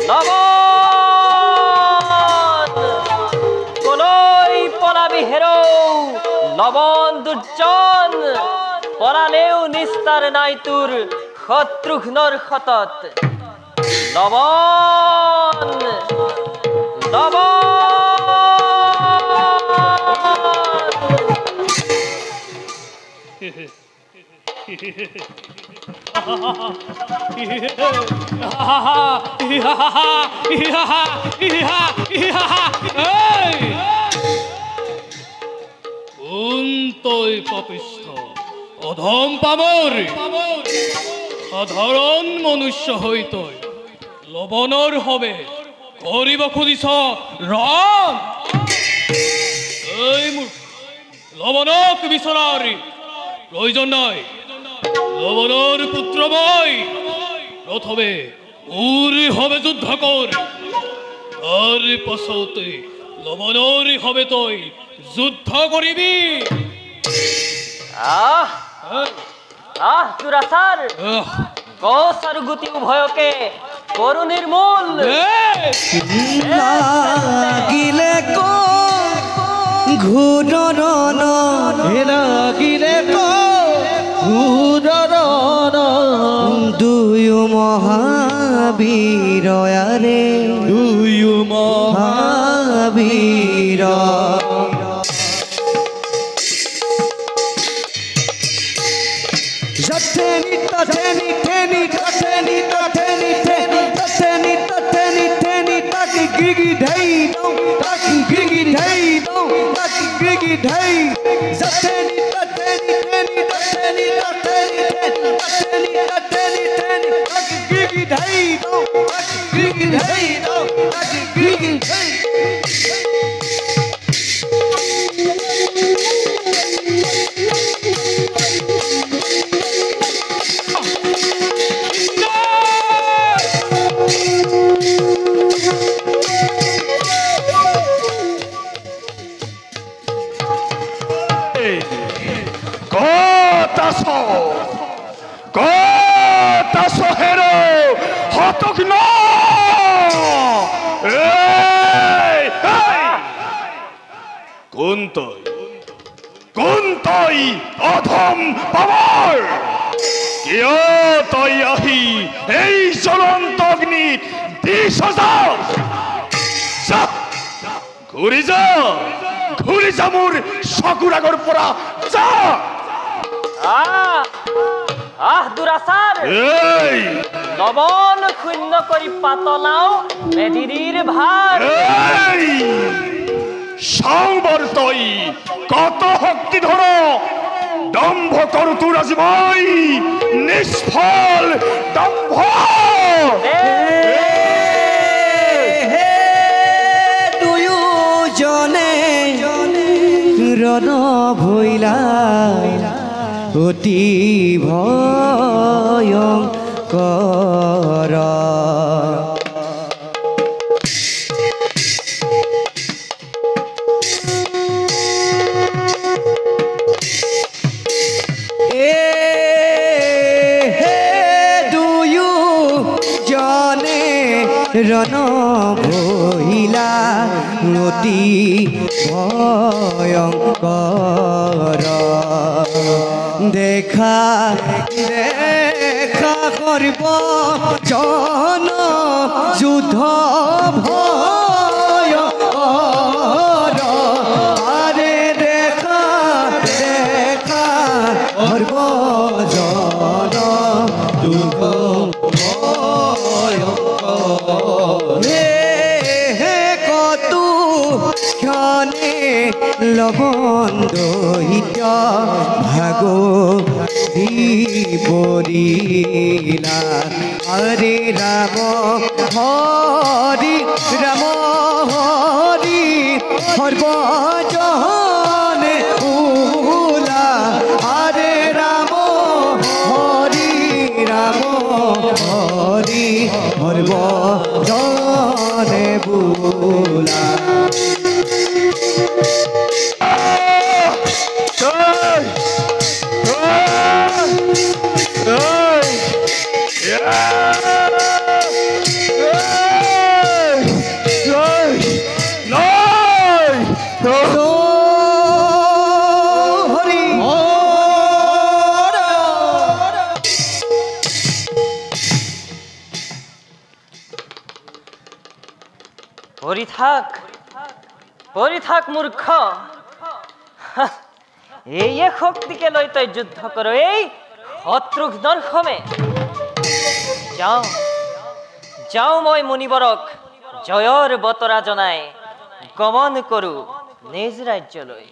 লবণ কলই পলাবি হেরো লবণ দুর্জন পরালেও নিস্তার নাই তুর শত্রুঘ্নর ক্ষতত লবণ লবণ পাপিষ্ঠ অধম পামর সাধারণ মনুষ্য হইত লবণর হবে করিব খুদিছ রণ এই লবণক বিচরার প্রয়োজন নাই লবণর পুত্র বই প্রথমে উরি হবে যুদ্ধ কর আর পাছতে লবণর হবে তই যুদ্ধ করিবি আহ আহ দুরাচার কৌশর গুতি উভয়কে করু নির্মূল লাগিলে ঘূরণ লাগিলে ঘূরণ দুয়ো মহাবীর আরে দুয়ো মহাবীর কোনতই অধম পাওয়ার কেউ তই আহি এই জ্বলন্ত অগ্নি দিশ ঘুরি যা মোর চকুৰ আগৰ পৰা যা আহ দুরাচার লবণ শূন্য কৰি পাতলাও মেদিনীৰ ভাৰ সাংবার তই কত শক্তি ধর দম্ভ কর তোর আজি মই নিষ্ফল দম্ভ দুয়োজনে রণ ভৈলা অতি ভয়ঙ্কৰ রণ ভৈলা অতি ভয়ঙ্কৰ দেখা দেখা কৰিব জন যুদ্ধ ভয়ঙ্কৰ আরে দেখা দেখা কৰিব জন যুদ্ধ কতু ক্ষণে লবণ দহিত ভাগ পৰিলা হৰে ৰাম হৰি ৰাম হৰি সৰ্বজনে ওলা হৰে ৰাম হৰি ৰাম হৰি সৰ্বজনে বোলা পরিথাক মূর্খ, এই শক্তিকে লৈ তই যুদ্ধ কর এই শত্ৰুঘ্নৰ সমে। যাও যাও, মই মুনিবৰক জয়ৰ বতৰা জনাই গমন কৰো নিজ ৰাজ্যলৈ।